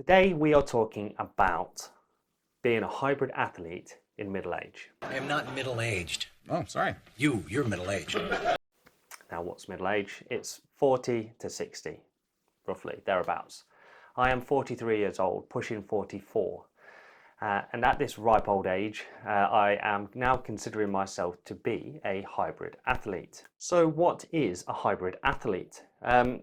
Today we are talking about being a hybrid athlete in middle age. I am not middle-aged. Oh, sorry. You're middle-aged. Now what's middle age? It's 40 to 60, roughly, thereabouts. I am 43 years old, pushing 44. And at this ripe old age, I am now considering myself to be a hybrid athlete. So what is a hybrid athlete?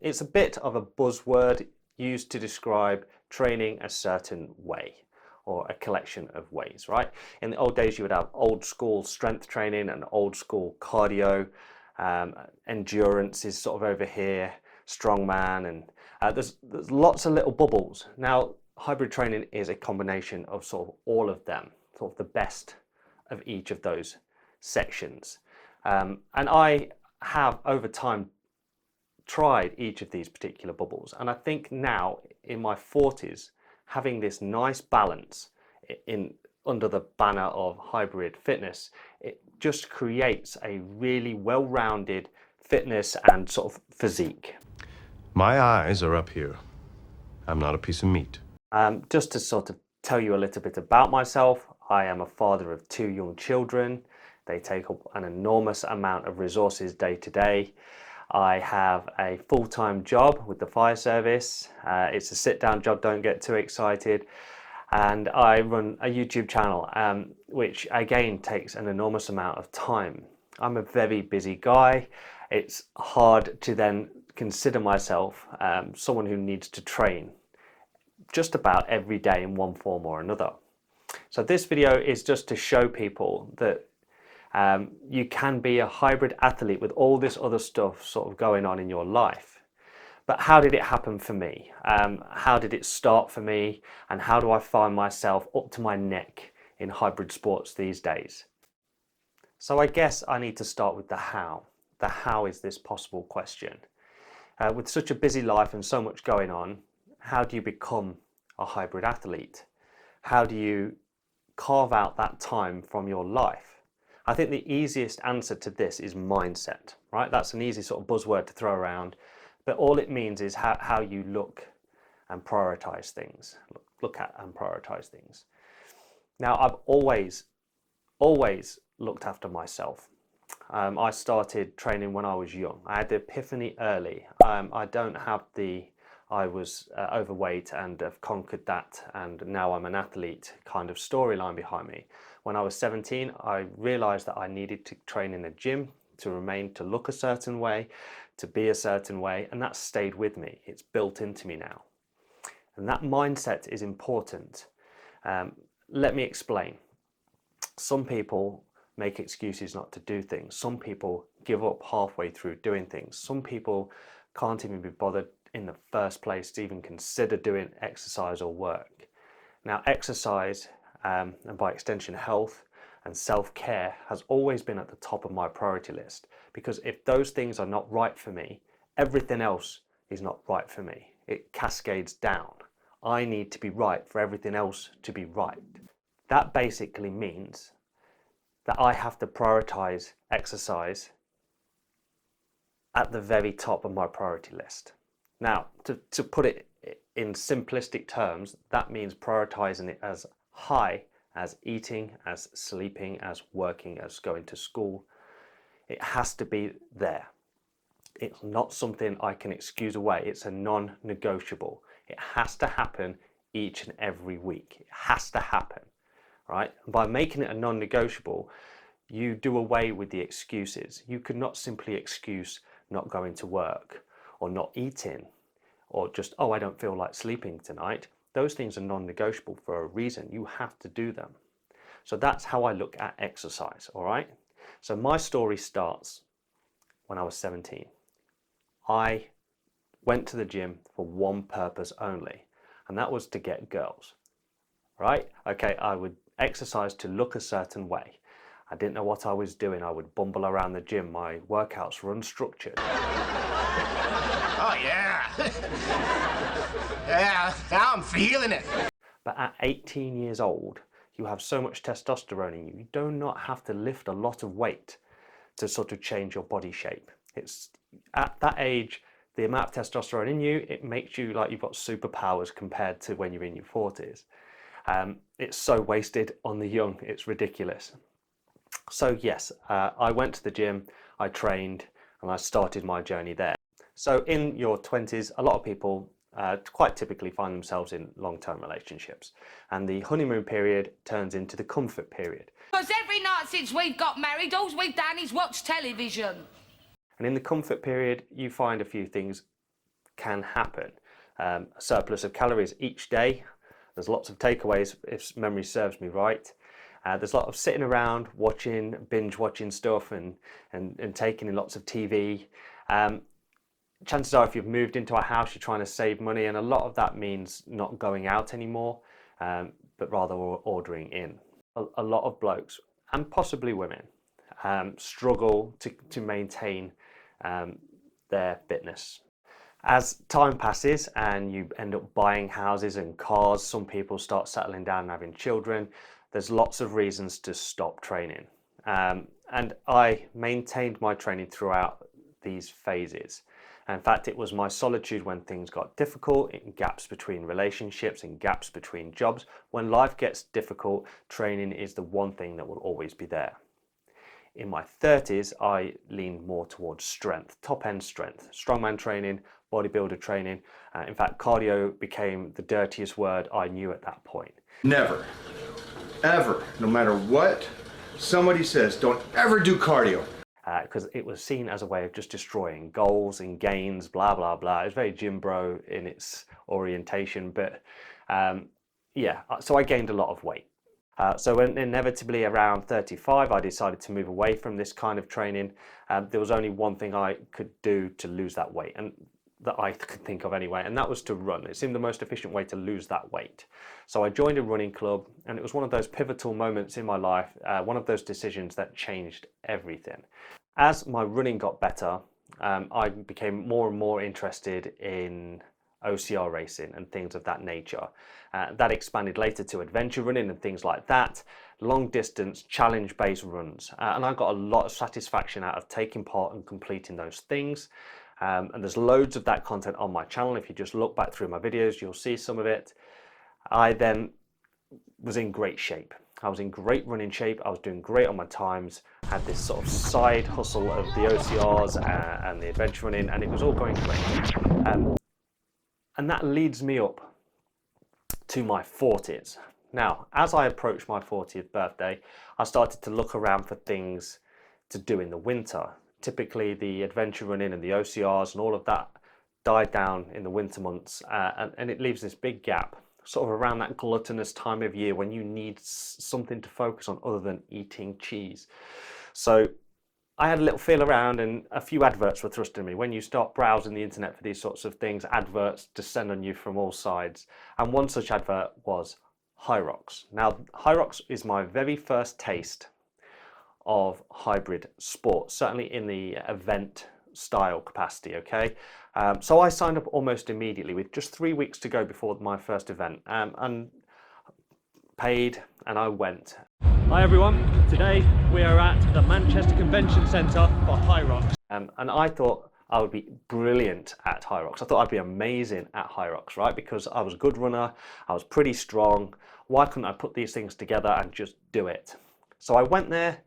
It's a bit of a buzzword used to describe training a certain way or a collection of ways, right? In the old days, you would have old school strength training and old school cardio. Endurance is sort of over here, strongman, and there's lots of little bubbles. Now, hybrid training is a combination of sort of all of them, sort of the best of each of those sections. And I have over time tried each of these particular bubbles, and I think now in my 40s, having this nice balance under the banner of hybrid fitness, it just creates a really well-rounded fitness and sort of physique. My eyes are up here. I'm not a piece of meat. Just to sort of tell you a little bit about myself, I am a father of 2 young children. They take up an enormous amount of resources day to day. I have a full-time job with the fire service. It's a sit-down job, don't get too excited. And I run a YouTube channel, which again takes an enormous amount of time. I'm a very busy guy. It's hard to then consider myself someone who needs to train just about every day in one form or another. So this video is just to show people that you can be a hybrid athlete with all this other stuff sort of going on in your life. But how did it happen for me? How did it start for me? And how do I find myself up to my neck in hybrid sports these days? So I guess I need to start with the how. The how is this possible question? With such a busy life and so much going on, how do you become a hybrid athlete? How do you carve out that time from your life? I think the easiest answer to this is mindset, right? That's an easy sort of buzzword to throw around, but all it means is how you look and prioritize things. Look at and prioritize things. Now, I've always looked after myself. I started training when I was young. I had the epiphany early. I was overweight and have conquered that, and now I'm an athlete kind of storyline behind me. When I was 17, I realized that I needed to train in a gym to look a certain way, to be a certain way, and that stayed with me. It's built into me now. And that mindset is important. Let me explain. Some people make excuses not to do things. Some people give up halfway through doing things. Some people can't even be bothered in the first place to even consider doing exercise or work. Now, exercise and by extension health and self-care has always been at the top of my priority list, because if those things are not right for me, everything else is not right for me. It cascades down. I need to be right for everything else to be right. That basically means that I have to prioritize exercise at the very top of my priority list. Now, to put it in simplistic terms, that means prioritizing it as high as eating, as sleeping, as working, as going to school. It has to be there. It's not something I can excuse away. It's a non-negotiable. It has to happen each and every week. It has to happen, right? And by making it a non-negotiable, you do away with the excuses. You could not simply excuse not going to work or not eating or just, oh, I don't feel like sleeping tonight. Those things are non-negotiable for a reason. You have to do them. So that's how I look at exercise, all right? So my story starts when I was 17. I went to the gym for one purpose only, and that was to get girls, right? Okay, I would exercise to look a certain way. I didn't know what I was doing. I would bumble around the gym. My workouts were unstructured. Oh, yeah. Yeah, now I'm feeling it. But at 18 years old, you have so much testosterone in you. You do not have to lift a lot of weight to sort of change your body shape. It's at that age, the amount of testosterone in you, it makes you like you've got superpowers compared to when you're in your 40s. It's so wasted on the young, it's ridiculous. So yes, I went to the gym, I trained, and I started my journey there. So in your 20s, a lot of people quite typically find themselves in long-term relationships, and the honeymoon period turns into the comfort period. Because every night since we've got married, all we've done is watch television. And in the comfort period, you find a few things can happen. A surplus of calories each day. There's lots of takeaways, if memory serves me right. There's a lot of sitting around, watching, binge watching stuff and taking in lots of TV. Chances are if you've moved into a house, you're trying to save money, and a lot of that means not going out anymore, but rather ordering in. A lot of blokes, and possibly women, struggle to maintain their fitness. As time passes and you end up buying houses and cars, some people start settling down and having children, there's lots of reasons to stop training. And I maintained my training throughout these phases. In fact, it was my solitude when things got difficult, in gaps between relationships and gaps between jobs. When life gets difficult, training is the one thing that will always be there. In my 30s, I leaned more towards strength, top-end strength, strongman training, bodybuilder training. In fact, cardio became the dirtiest word I knew at that point. Never, ever, no matter what somebody says, don't ever do cardio. Because it was seen as a way of just destroying goals and gains, blah, blah, blah. It was very gym bro in its orientation, but yeah, so I gained a lot of weight. So when inevitably around 35, I decided to move away from this kind of training. There was only one thing I could do to lose that weight, and that I could think of anyway, and that was to run. It seemed the most efficient way to lose that weight. So I joined a running club, and it was one of those pivotal moments in my life, one of those decisions that changed everything. As my running got better, I became more and more interested in OCR racing and things of that nature. That expanded later to adventure running and things like that, long distance, challenge-based runs. And I got a lot of satisfaction out of taking part and completing those things. And there's loads of that content on my channel. If you just look back through my videos, you'll see some of it. I then was in great shape. I was in great running shape. I was doing great on my times. I had this sort of side hustle of the OCRs and the adventure running, and it was all going great. And that leads me up to my 40s. Now, as I approached my 40th birthday, I started to look around for things to do in the winter. Typically, the adventure running and the OCRs and all of that died down in the winter months, and it leaves this big gap, sort of around that gluttonous time of year when you need something to focus on other than eating cheese. So I had a little feel around, and a few adverts were thrust at me. When you start browsing the internet for these sorts of things, adverts descend on you from all sides. And one such advert was Hyrox. Now, Hyrox is my very first taste of hybrid sports, certainly in the event style capacity, okay? So I signed up almost immediately with just 3 weeks to go before my first event, and paid, and I went. Hi everyone, today we are at the Manchester Convention Centre for Hyrox. And I thought I would be brilliant at Hyrox. I thought I'd be amazing at Hyrox, right? Because I was a good runner, I was pretty strong. Why couldn't I put these things together and just do it? So I went there,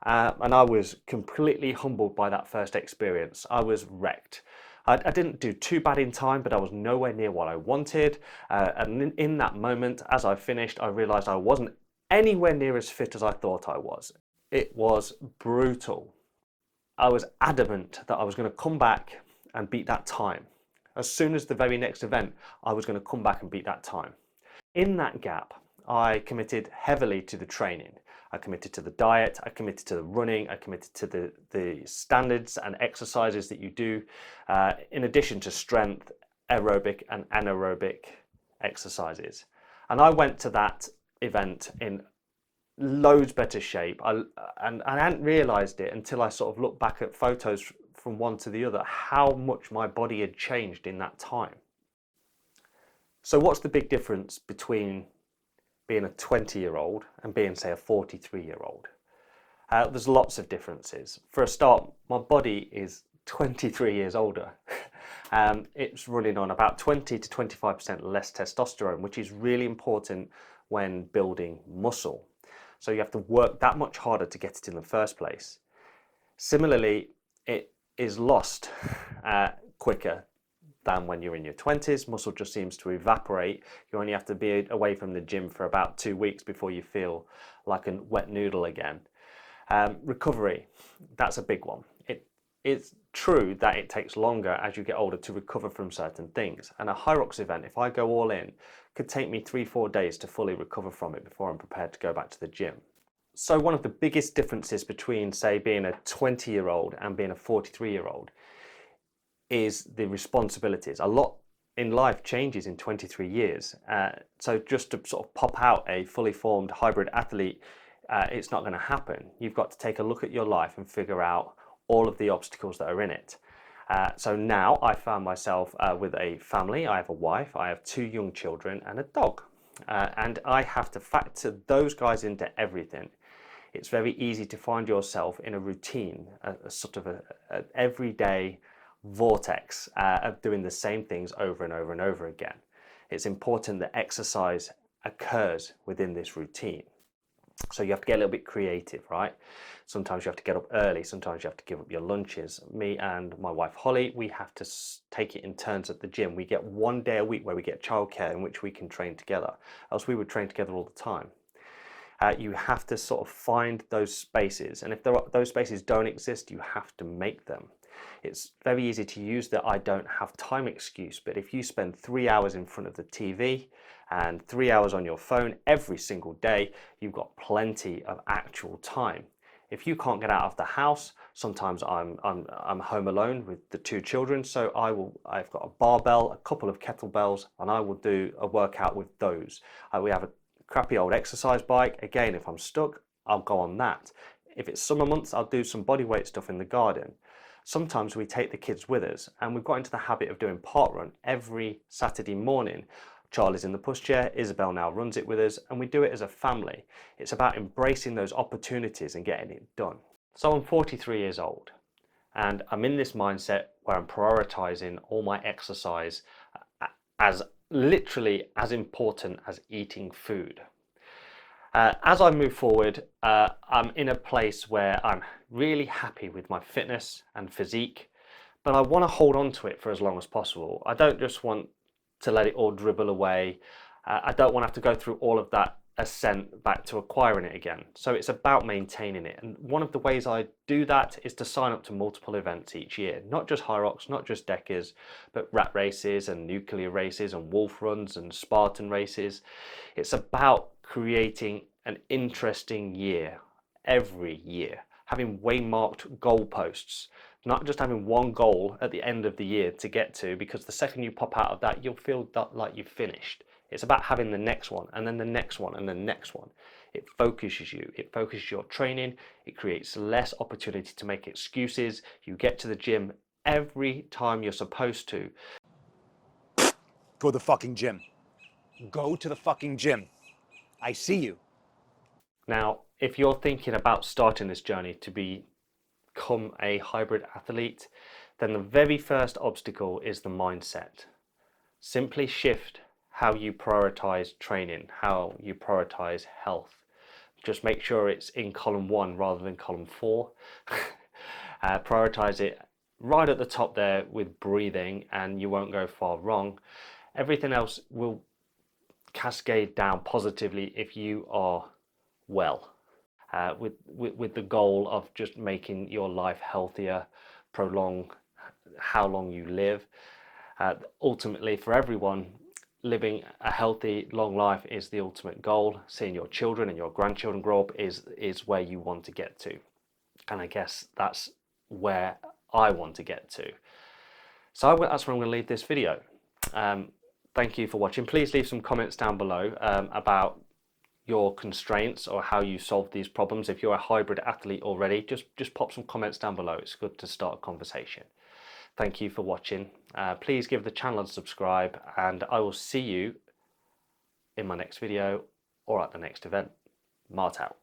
and I was completely humbled by that first experience. I was wrecked. I didn't do too bad in time, but I was nowhere near what I wanted. And in that moment, as I finished, I realized I wasn't anywhere near as fit as I thought I was. It was brutal. I was adamant that I was going to come back and beat that time. As soon as the very next event, I was going to come back and beat that time. In that gap, I committed heavily to the training. I committed to the diet, I committed to the running, I committed to the standards and exercises that you do, in addition to strength, aerobic and anaerobic exercises. And I went to that event in loads better shape, and I hadn't realised it until I sort of looked back at photos from one to the other, how much my body had changed in that time. So what's the big difference between being a 20-year-old and being, say, a 43-year-old? There's lots of differences. For a start, my body is 23 years older. It's running on about 20 to 25% less testosterone, which is really important when building muscle. So you have to work that much harder to get it in the first place. Similarly, it is lost quicker than when you're in your 20s. Muscle just seems to evaporate. You only have to be away from the gym for about 2 weeks before you feel like a wet noodle again. Recovery, that's a big one. It's true that it takes longer as you get older to recover from certain things. And a Hyrox event, if I go all in, could take me 3-4 days to fully recover from it before I'm prepared to go back to the gym. So one of the biggest differences between, say, being a 20-year-old and being a 43-year-old is the responsibilities. A lot in life changes in 23 years. So just to sort of pop out a fully formed hybrid athlete, it's not going to happen. You've got to take a look at your life and figure out all of the obstacles that are in it. So now I found myself with a family. I have a wife, I have 2 young children and a dog. And I have to factor those guys into everything. It's very easy to find yourself in a routine, a sort of an everyday vortex of doing the same things over and over and over again. It's important that exercise occurs within this routine. So you have to get a little bit creative, right? Sometimes you have to get up early, sometimes you have to give up your lunches. Me and my wife Holly, we have to take it in turns at the gym. We get 1 day a week where we get childcare in which we can train together, else we would train together all the time. You have to sort of find those spaces, and if those spaces don't exist, you have to make them. It's very easy to use the I don't have time excuse, but if you spend 3 hours in front of the TV and 3 hours on your phone every single day, you've got plenty of actual time. If you can't get out of the house, sometimes I'm home alone with the 2 children, so I've got a barbell, a couple of kettlebells, and I will do a workout with those. We have a crappy old exercise bike. Again, if I'm stuck, I'll go on that. If it's summer months, I'll do some bodyweight stuff in the garden. Sometimes we take the kids with us, and we've got into the habit of doing parkrun every Saturday morning. Charlie's in the pushchair, Isabel now runs it with us, and we do it as a family. It's about embracing those opportunities and getting it done. So I'm 43 years old, and I'm in this mindset where I'm prioritizing all my exercise as literally as important as eating food. As I move forward, I'm in a place where I'm really happy with my fitness and physique, but I want to hold on to it for as long as possible. I don't just want to let it all dribble away. I don't want to have to go through all of that ascent back to acquiring it again. So it's about maintaining it. And one of the ways I do that is to sign up to multiple events each year, not just Hyrox, not just Dekas, but rat races and nuclear races and wolf runs and Spartan races. It's about creating an interesting year every year, having waymarked goalposts, not just having one goal at the end of the year to get to, because the second you pop out of that, you'll feel like you've finished. It's about having the next one and then the next one and the next one. It focuses you, it focuses your training, it creates less opportunity to make excuses. You get to the gym every time you're supposed to. Go to the fucking gym. Go to the fucking gym. I see you. Now, if you're thinking about starting this journey to become a hybrid athlete, then the very first obstacle is the mindset. Simply shift how you prioritize training, how you prioritize health. Just make sure it's in column 1 rather than column 4. Prioritize it right at the top there with breathing, and you won't go far wrong. Everything else will cascade down positively if you are well, with the goal of just making your life healthier, prolong how long you live. Ultimately, for everyone, living a healthy, long life is the ultimate goal. Seeing your children and your grandchildren grow up is where you want to get to. And I guess that's where I want to get to. So that's where I'm going to leave this video. Thank you for watching. Please leave some comments down below about your constraints or how you solve these problems. If you're a hybrid athlete already, just pop some comments down below. It's good to start a conversation. Thank you for watching. Please give the channel a subscribe, and I will see you in my next video or at the next event. Mart out.